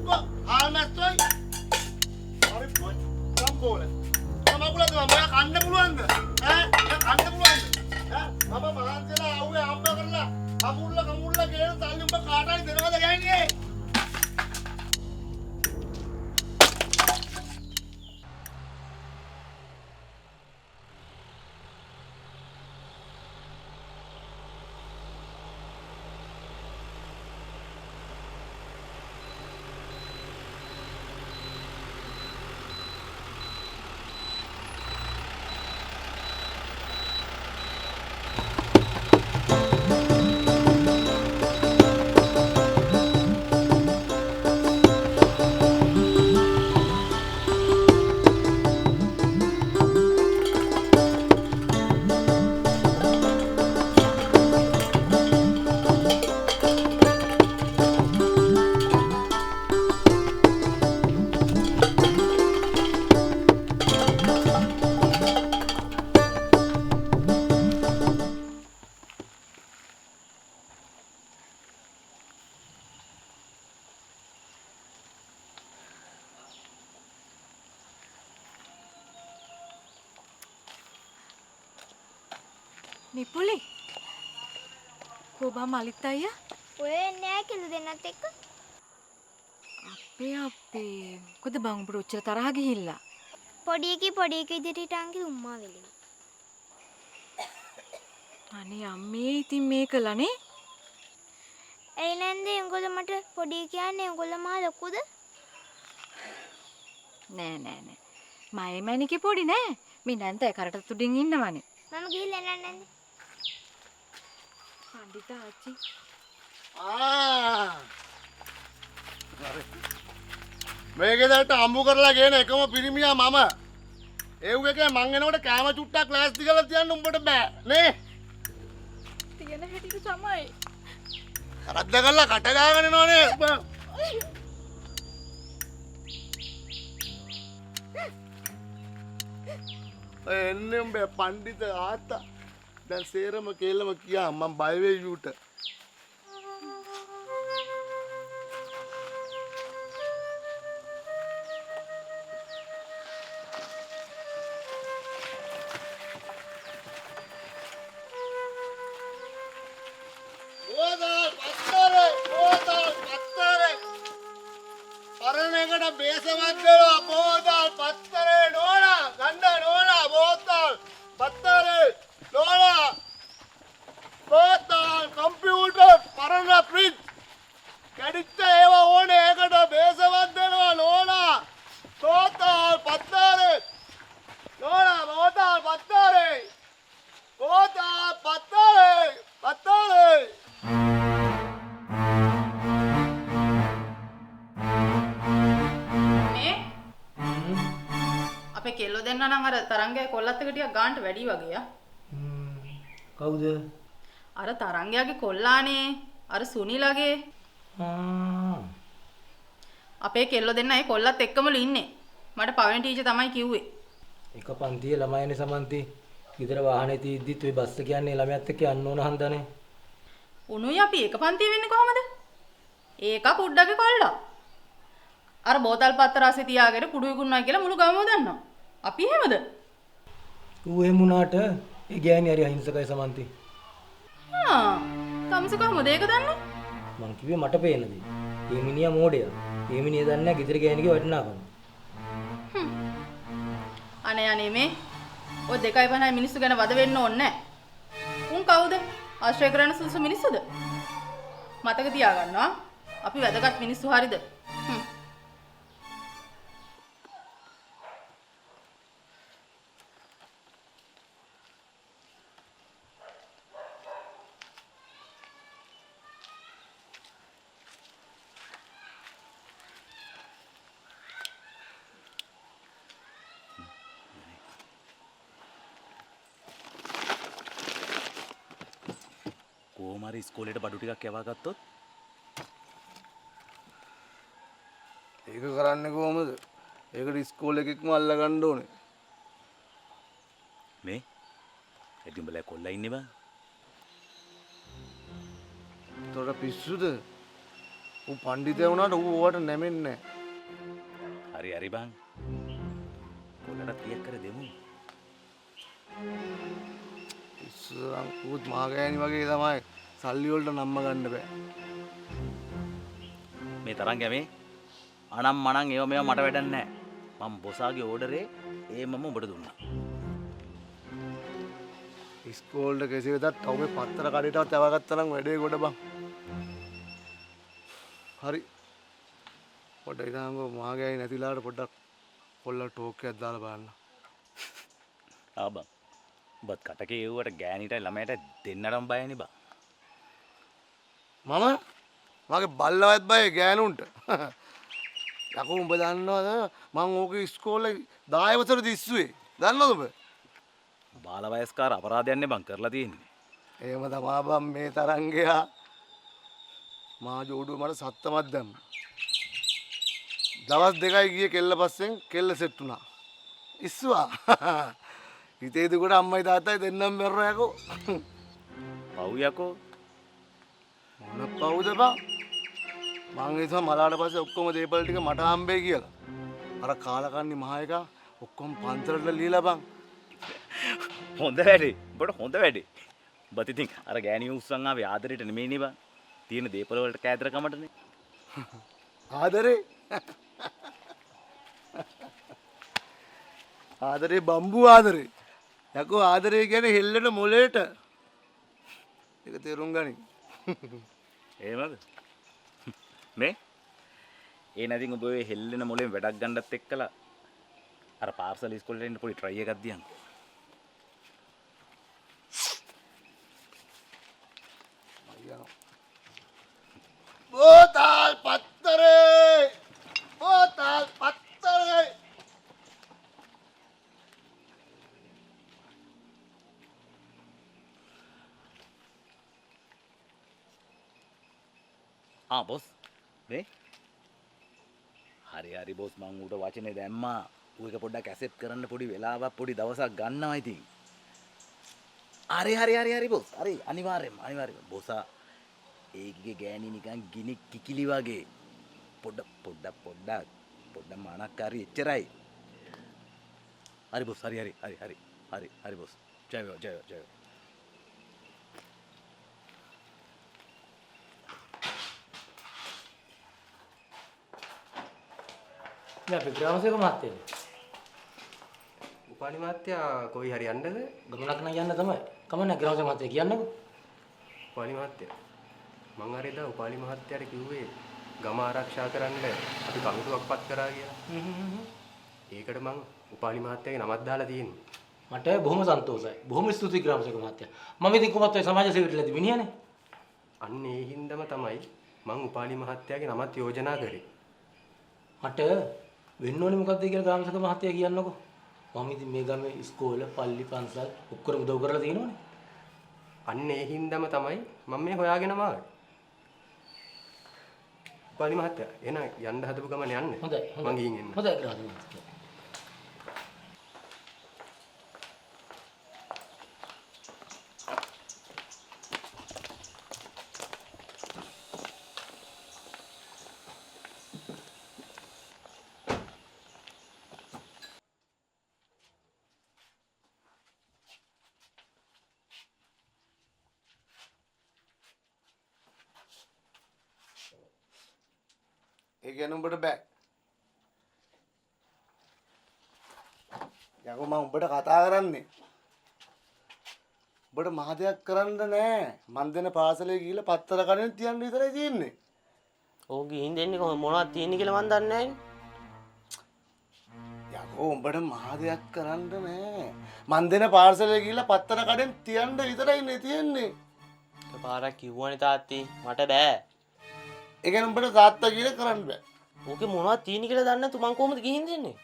එක්ක ආමැස්සොයි පරිප්පුයි සම්බෝල. මගුලද මම කන්න පුළුවන්ද? ඈ කන්න පුළුවන්ද? ඈ මම මහන්සියලා ආවේ හම්බ කරලා කමුල්ල කියන සල්ලි උඹ කාටයි දෙනවද ගෑණියේ? නිපුලි කොබා මලිත් අයියා ඔය නෑ කිලු දෙන්නත් එක්ක අපේ මොකද බං උඹට ඔච්චර තරහ ගිහිල්ලා පොඩි එකී ඉදිරියට අංකි උම්මා වෙලේ. අනේ අම්මේ ඉතින් මේකලානේ එයි නැන්දේ උඹලා මට පොඩි කියන්නේ උඹලා මා ලොකුද? නෑ මයේ මැනිකේ පොඩි නෑ මේ නැන්තේ කරට තුඩින් ඉන්නවනේ මම ගිහිල්ලා එන්න නැන්දේ. පණ්ඩිත ආච්චි මේකෙදට අම්බු කරලා ගෙන එකම පිරිමියා මම. ඒව් එකේ මං එනකොට කෑම චුට්ටක් ලෑස්ති කරලා තියන්න උඹට බෑ නේ. තියෙන හැටිට තමයි. රද්ද කරලා කට ගාගෙන එනවනේ. එන්නේ උඹේ පණ්ඩිත ආත්තා. දැන් සේරම කේලම කියා මං බය වෙයි ඌට. පරණයකට බේසවත් දෙනවා බෝතල් පත්තරේ නෝනා ගණ්ඩ නෝනා බෝතල් පත්තරේ නෝනා බෝතල් කම්පියුටර් පරණ ෆ්‍රිජ් කැඩිච්ච ඒවා ඕනේ ඒකට බේසවත් දෙනවා නෝනා බෝතල් පත්තරේ නෝනා බෝතල් පත්තරේ පත්තරේ අපේ කෙල්ලෝ දෙන්න නම් අර තරංගයේ කොල්ලත් එක ටිකක් ගානට වැඩි වගේ යා. කවුද? අර තරංගයාගේ කොල්ලානේ අර සුනිලගේ. අපේ කෙල්ලෝ දෙන්න ඒ කොල්ලත් එක්කමලු ඉන්නේ. මට පවෙන ටීචර් තමයි කිව්වේ. එක පන්තියේ ළමයිනේ සමන්ති. ගෙදර වාහනේ තීද්දිත් ඔය බස් එක කියන්නේ ළමයාත් එක්ක යන්න ඕන හන්දනේ. උණුයි අපි එක පන්තියේ වෙන්නේ කොහමද? ඒක කුඩ්ඩගේ කොල්ලා. අර බෝතල් පත්ත රාසේ තියාගෙන කුඩු විකුණනවා කියලා මුළු ගමම දන්නවා. අපි එහෙමද? ඌ එහෙම වුණාට ඒ ගෑණි හරි අහිංසකයි සමන්ති. කම්ස කොහමද ඒක දන්නේ? මං කිව්වේ මට පේන දේ. මේ මිනිහා මෝඩයා. මේ මිනිහා දන්නේ නැහැ ගෙදර ගෑණිගේ වටිනාකම. අනේ මේ ඔය 2.50 මිනිස්සු ගැන වද වෙන්න ඕනේ නැහැ. උන් කවුද? ආශ්‍රය කරන සුසු මිනිස්සුද? මතක තියාගන්නවා. අපි වැදගත් මිනිස්සු හරිද? කොහොමරි ඉස්කෝලේට බඩු ටිකක් යවා ගත්තොත් ඒක කරන්නේ කොහමද? ඒකට ඉස්කෝලේ එකෙක්ම අල්ල ගන්න ඕනේ. මේ එදින් බල කොල්ලා ඉන්නේ බා. තොර පිස්සුද? ඌ පඬිතේ වුණාට ඌ ඕවට නැමෙන්නේ හරි හරි බං. කොල්ලට 30ක් කර දෙමු. ඉස්සරම් ඌත් මාගෑණි වගේ තමයි සල්ලි වලට නම්ම ගන්න බෑ. මේ තරම් ගැමේ අනම් මනම් ඒව මේව මට වැඩක් නැහැ. මම බොසාගේ ඕඩරේ ඒ මම ඔබට දුන්නා. ඉස්කෝලේ කෙසේ වෙතත් ඔබේ පත්තර කඩේටවත් යවගත්තා නම් වැඩේ ගොඩ බං. හරි. පොඩ්ඩක් ඉඳන්ගෝ මාගෑණි නැතිලාට පොඩ්ඩක් කොල්ල ටෝක් එකක් දාලා බලන්න. ආ බං. ඔබත් කටකේ එව්වට ගෑණිට ළමයට දෙන්නටම බයනේ බං. මම මගේ බල්ලවත් බය ගෑනුන්ට. යකෝ උඹ දන්නවද මං ඕක ඉස්කෝලේ 10 වසර දිස්සුවේ. දන්නවද ඔබ? බාල වයස්කාර අපරාධයක්නේ බං කරලා තියෙන්නේ. එහෙම තමා බං මේ තරං ගියා. මා ජෝඩුව මට සත්තමක් දැම්ම. දවස් 2යි ගියේ කෙල්ල පස්සෙන් කෙල්ල සෙට් වුණා. ඉස්සුවා. හිතේ දුකට අම්මයි තාත්තයි දෙන්නම මැරුණා යකෝ. පව් යකෝ. මොන පවුද බං? මං හිතුවා මලාට පස්සේ ඔක්කොම දේපල ටික මට හම්බෙයි කියලා. අර කාලකන්ණි මහ එක ඔක්කොම පන්සලට ලියලා බං. හොඳ වැඩේ. ඔබට හොඳ වැඩේ. ඔබත් ඉතින් අර ගෑණිය උස්සන් ආවේ ආදරේට නෙමෙයිනේ බං. තියෙන දේපල වලට කෑදර කමටනේ. ආදරේ ආදරේ බම්බු ආදරේ. යකෝ ආදරේ කියන්නේ හෙල්ලෙන මොලේට. ඒක තේරුම් ගනින්. එහෙමද? මේ ඒ නැතිනම් ඔබ ඔය හෙල්ලෙන මොලෙන් වැඩක් ගන්නත් එක්කලා අර පාර්සල් ඉස්කෝලේට එන්න පොඩි try එකක් දියන්. බෝතල් පත්තරේ බෝතල් පත්තරේ ආ බොස් මේ හරි හරි බොස් මං ඌට වචනේ දැම්මා. ඌ එක පොඩ්ඩක් ඇසෙප්ට් කරන්න පොඩි වෙලාවක් පොඩි දවසක් ගන්නවා ඉතින්. හරි බොස්. හරි අනිවාර්යෙන්ම බොසා ඒකගේ ගෑණි නිකන් ගිනි කිකිලි වගේ පොඩ්ඩක් මනක් හරි එච්චරයි. හරි බොස් හරි බොස්. ජය වේවා. මේ අපේ ග්‍රාමසේවක මහත්තයා උපාලි මහත්තයා කොයි හරි යන්නද? ගමනක් නම් යන්න තමයි. කමන්න ග්‍රාමසේවක මහත්තයා කියන්නකෝ. උපාලි මහත්තයා මං අර එදා උපාලි මහත්තයාට කිව්වේ ගම ආරක්ෂා කරන්න අපි කමිටුවක් පත් කරා කියලා. ඒකට මං උපාලි මහත්තයාගේ නමක් දාලා තියෙන්නේ. මට බොහොම සන්තෝෂයි. බොහොම ස්තුතියි ග්‍රාමසේවක මහත්තයා. මම ඉතින් කොහොමත් ඔය සමාජ සේවයට ලැබි මිනිහනේ. අන්න ඒ හින්දාම තමයි මං උපාලි මහත්තයාගේ නමත් යෝජනා කරේ. මට වෙන්න ඕනේ මොකද්ද කියලා ග්‍රාමසේවක මහත්තයා කියන්නකෝ. මම ඉතින් මේ ගමේ ඉස්කෝල, පල්ලි, පන්සල් ඔක්කොම උදව් කරලා තියෙනවනේ. අන්න ඒ හින්දාම තමයි මම මේ හොයාගෙන ආවේ. උපාලි මහත්තයා එහෙනම් යන්න හදපු ගමන යන්න. හොඳයි. මං ගිහින් එන්න. හොඳයි ග්‍රාමසේවක මහත්තයා. ඒ කියන්නේ උඹට බෑ. යකෝ මම උඹට කතා කරන්නේ. උඹට මහ දෙයක් කරන්න නෑ. මන් දෙන පාසලේ ගිහලා පත්තර කඩෙන් තියන්න විතරයි තියෙන්නේ. ඕක ගිහින් දෙන්නේ කොහොම මොනවද තියෙන්නේ කියලා මන් දන්නේ නැහැ. යකෝ උඹට මහ දෙයක් කරන්න නෑ. මන් දෙන පාසලේ ගිහලා පත්තර කඩෙන් තියන්න විතරයි නේ තියෙන්නේ. පාරක් කිව්වනේ තාත්තී මට බෑ. ඒ කියන්නේ උඹට තාත්තා කියලා කරන්න බෑ. ඕකේ මොනවද තියෙන්නේ කියලා දන්නේ නැතු මං කොහොමද ගිහින් දෙන්නේ?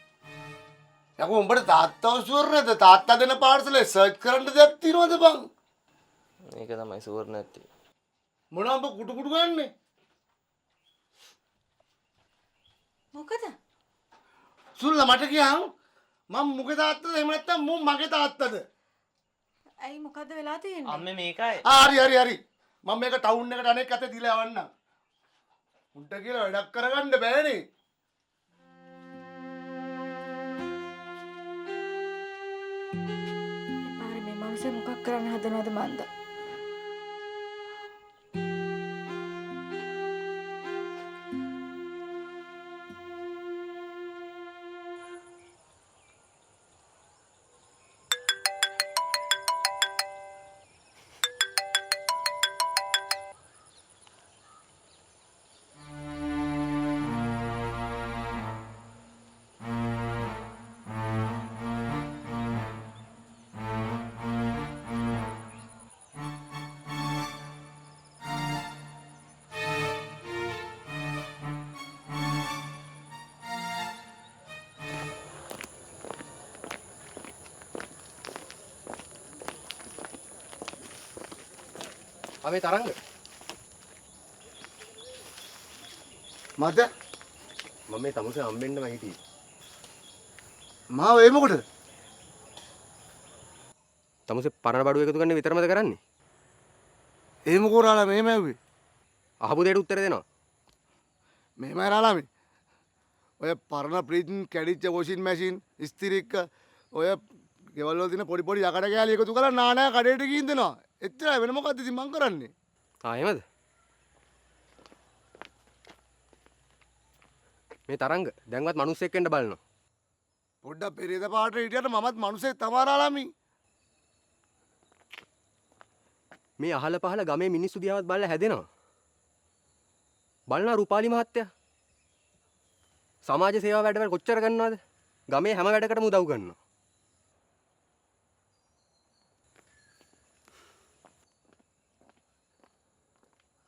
යකෝ උඹට තාත්තව ෂුවර් නැද්ද? තාත්තා දෙන පාර්සලේ සර්ච් කරන්න දෙයක් තියෙනවද බං? ඒක තමයි ෂුවර් නැත්තේ. මොනවා උඹ කුටු කුටු ගන්නෙ? මොකද? සුල්ලා මට කියහන් මම මුගේ තාත්තද එහෙම නැත්නම් මු මගේ තාත්තද? ඇයි මොකද්ද වෙලා තියෙන්නේ? අම්මේ මේකයි. හරි. මම මේක ටවුන් එකට අනෙක් අතේ දීලා යවන්නම්. උන්ට කියලා වැඩක් කරගන්න බෑනේ. පාරේ මේ මනුස්සයා මොකක් කරන්න හදනවද මන්ද? අපේ තරංග මද මම මේ තමුසේ හම්බෙන්නම හිටියේ. මාව ඒ මොකටද? තමුසේ පරණ බඩුව එකතු කරන්න විතරමද කරන්නේ? ඒ මොකෝ රාලා මෙහෙම ඇව්වේ? අහපු දෙයට උත්තර දෙනවා. මෙහෙමයි රාලාමි. ඔය පරණ ප්‍රින්ට් කැඩිච්ච වොෂින් මැෂින් ඉස්තිරික්ක ඔය ගෙවල් වල තියෙන පොඩි පොඩි යකඩ කෑලි එකතු කරලා නානා කඩේට ගිහින් දෙනවා. එච්චරයි වෙන මොකද්ද ඉතින් මං කරන්නේ? එහෙමද? මේ තරංග දැන්වත් මිනිස්සෙක් වෙන්න බලනවා. පොඩ්ඩක් පෙරේත පාට හිටියට මමත් මිනිස්සෙක් තමයි රාලාමි. මේ අහල පහල ගමේ මිනිස්සු දිහාවත් බලලා හැදෙනවා. බලනවා රූපාලි මහත්තයා. සමාජ සේවා වැඩවල කොච්චර කරනවද? ගමේ හැම වැඩකටම උදව් කරනවා.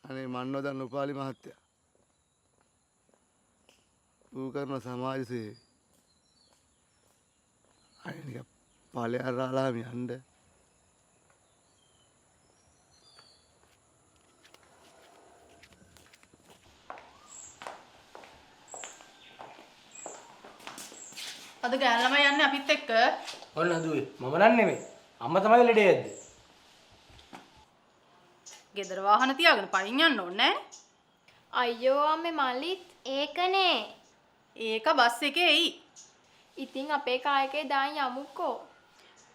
අනේ මන් නොදන්න උපාලි මහත්තයා. ඌ කරන සමාජ සේවය. අනේ නික ඵලයන් රාලාමි යන්න. අද ගෑන ළමයි යන්නේ අපිත් එක්ක. ඔන්න හදුවේ. මම නන් නෙමෙයි. අම්මා තමයි ලෙඩේ ඇද්දේ. ගෙදර වාහන තියාගෙන පයින් යන්න ඕනේ නෑනේ. අයියෝ අම්මේ මල්ලිත් ඒකනේ. ඒක බස් එකේ එයි. ඉතින් අපේ කායකේ දාන් යමුකෝ.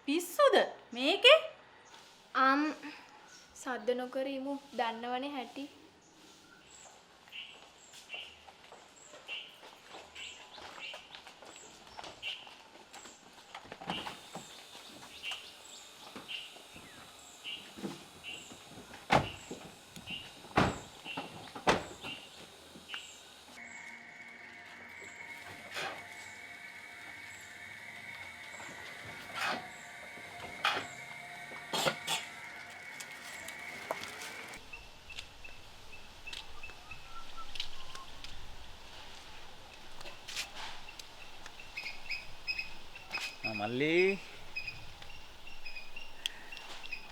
පිස්සුද මේකේ? සද්ද නොකර ඉමු. දන්නවනේ හැටි. මල්ලි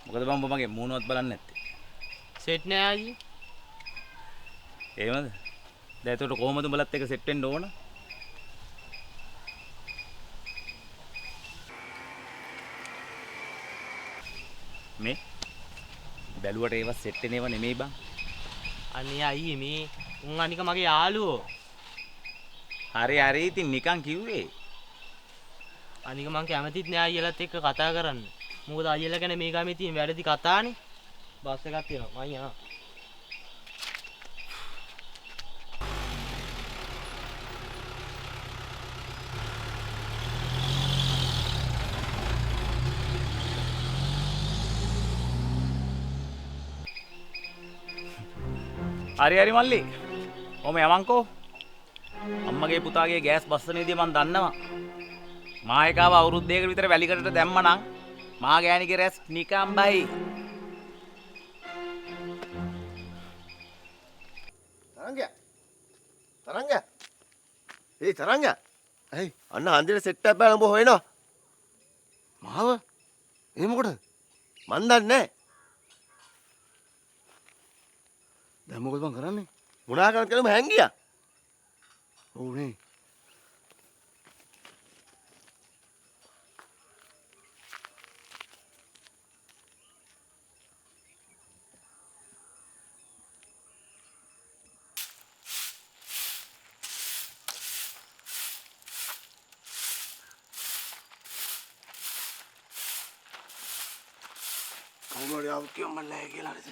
මොකද බං මගේ මූණවත් බලන්නේ නැත්තේ? සෙට් නෑ ආජි. එහෙමද? දැන් එතකොට කොහමද උඹලත් එක සෙට් වෙන්න ඕන? මේ බැලුවට ඒවා සෙට් වෙනේව නෙමෙයි බං. අනේ අයියේ මේ උන් අනික මගේ යාළුවෝ. හරි හරි ඉතින් නිකන් කිව්වේ. අනික මං කැමතිත් නෑ අයියලත් එක්ක කතා කරන්න. මොකද අයියලා ගැන මේ ගමේ තියෙන වැරදි කතානේ. බස් එකක් තියෙනවා මං යනවා. හරි හරි මල්ලි. ඔම යවන්කෝ. අම්මගේ පුතාගේ ගෑස් බස්සනේදී මං දන්නවා. මායකාව අවුරුදු දෙකකට විතර වැලිකඩට දැම්මනම් මා ගෑණිගේ රැස් නිකම් බයි. තරංග. ඒ තරංග. ඇයි අන්න හන්දියට සෙට් එකක් බලන්න ඔබ හොයනවා. මාව? ඒ මොකටද? මන් දන්නේ නැහැ. දැන් මොකද මං කරන්නේ? මොනා කරන්න කියලා මම හැංගියා. ඔව් නේ. කවුරුහරි આવුත් කියව මම නැහැ කියලා හරිද?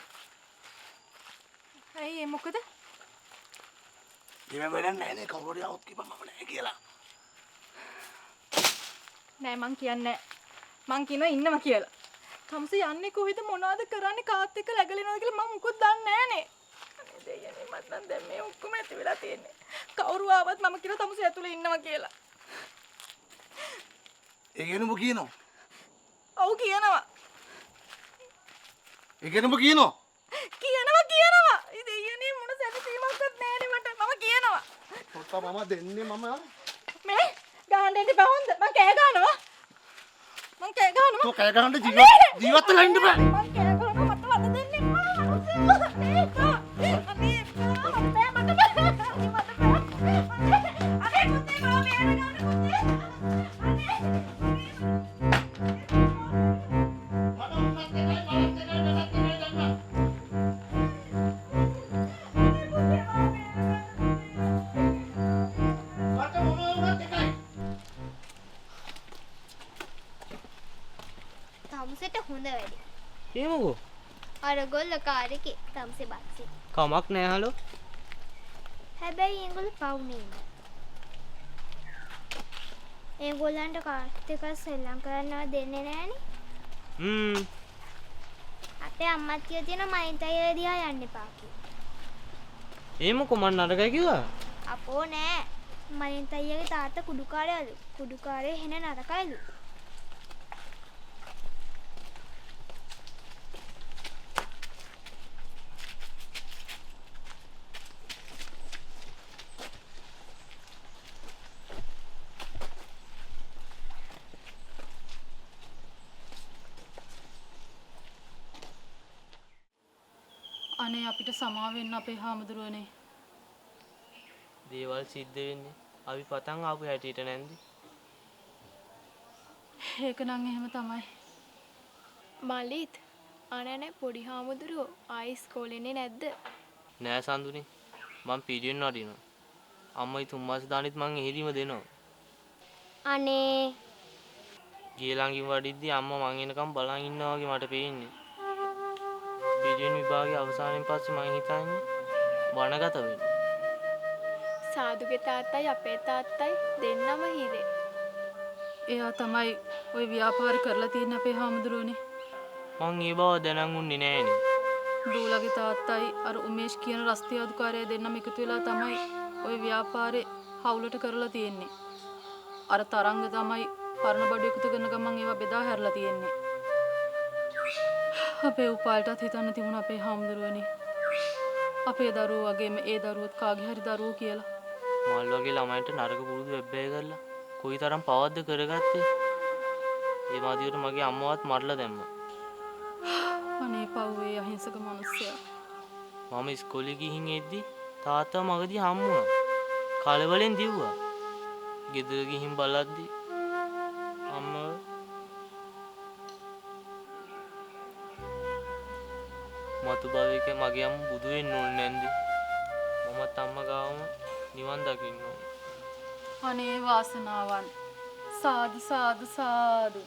ඇයි ඒ මොකද? එහෙම වෙන්නේ නැහැ නේ කවුරුහරි આવුත් කියපන් මම නැහැ කියලා. නෑ මං කියන්නේ මං කියනවා ඉන්නවා කියලා. තමුසේ යන්නේ කොහෙද මොනවද කරන්නේ කාත් එක්ක läගලිනවද කියලා මම මුකුත් දන්නේ නෑනේ. අනේ දෙයනේ මත් නම් දැන් මේ ඔක්කොම ඇති වෙලා තියෙන්නේ. කවුරු ආවත් මම කියනවා තමුසේ ඇතුලේ ඉන්නවා කියලා. ඒ කෙනෙම කියනවා. ඔව් කියනවා. ඒ කෙනෙම කියනවා. කියනවා. ඉතින් දෙයනේ මොන සැලසීමක්වත් නෑනේ මට. මම කියනවා. පොත්තා මම දෙන්නේ මම මේ ගහන්න දෙන්න බෑ හොඳ. මං කෑ ගහනවා. තෝ කෑ ගහන්න ජීවත් වෙලා ඉන්න බෑ. මං කෑ ගහනවා මට වද දෙන්න එපා. අනේ තමුසෙට හොඳ වැඩි. ඒ මොකෝ? අර ගොල්ල කාර් එකේ තමුසේ බක්සේ. කමක් නෑ හලෝ. හැබැයි ඒගොල්ලෝ පවුනේ නෑ. ඒගොල්ලන්ට කාර්ත් එක සෙල්ලම් කරන්නව දෙන්නේ නෑනේ. අපේ අම්මත් කියලා තියෙනවා මයින් තයිලා දිහා යන්න එපා කියලා. ඒ මොකෝ මන් නරකයි කිව්වා? අපෝ නෑ. මයින් තයියාගේ තාත්තා කුඩුකාරයලු. කුඩුකාරේ හෙන නරකයිලු. අනේ අපිට සමා වෙන්න අපේ හාමුදුරුවනේ. දේවල් සිද්ධ වෙන්නේ අපි පතන් ආපු හැටියට නැන්දි. ඒක නම් එහෙම තමයි. මලිත් අනනේ පොඩි හාමුදුරුවෝ ආයි ඉස්කෝලේ එන්නේ නැද්ද? නෑ සඳුනේ. මං පීඩියෙන් වඩිනවා. අම්මයි 3 මාස දානෙත් මං එහෙදිම දෙනවා. අනේ ගිය ළඟින් වඩිද්දි අම්මා මං එනකම් බලන් ඉන්නවා වගේ මට පේන්නේ. පීඩියෙන් විභාගයේ අවසානයෙන් පස්සේ මං හිතන්නේ වනගත වෙන්න. සාදුගේ තාත්තයි අපේ තාත්තයි දෙන්නම හිරේ. එයා තමයි ওই ව්‍යාපාර කරලා තියෙන අපේ හාමුදුරුවනේ. මං ඒ බව දැනන් උන්නේ නෑනේ. දූලගේ තාත්තයි අර උමේෂ් කියන රස්තිය අධිකාරිය දෙන්නම එකතු වෙලා තමයි ওই ව්‍යාපාරේ හවුලට කරලා තියෙන්නේ. අර තරංග තමයි පරණ බඩු එකතු කරන ගමන් ඒවා බෙදා හැරලා තියෙන්නේ. අපේ උපාලටත් හිතන්න තිබුණා අපේ හාමුදුරුවනේ. අපේ දරුවෝ වගේම ඒ දරුවොත් කාගේ හරි දරුවෝ කියලා. මල් වගේ ළමයින්ට නරක පුරුදු වෙබ්බෑ කරලා කොයිතරම් පවද්ද කරගත්තේ. ඒ මාදියට මගේ අම්මවත් මරලා දැම්මා. අනේ පව්වේ අහිංසක මිනිස්සයා. මම ඉස්කෝලේ ගිහින් එද්දි තාත්තා මගදී හම්බුණා. කලබලෙන් දිව්වා. ගෙදර ගිහින් බලද්දි අම්මා මතු භවයක මගේ අම්ම බුදු වෙන්න ඕනේ නැන්දි. මමත් අම්මා ගාවම නිවන් දකින්න ඕනේ. අනේ වාසනාවන්. සාදු සාදු සාදු.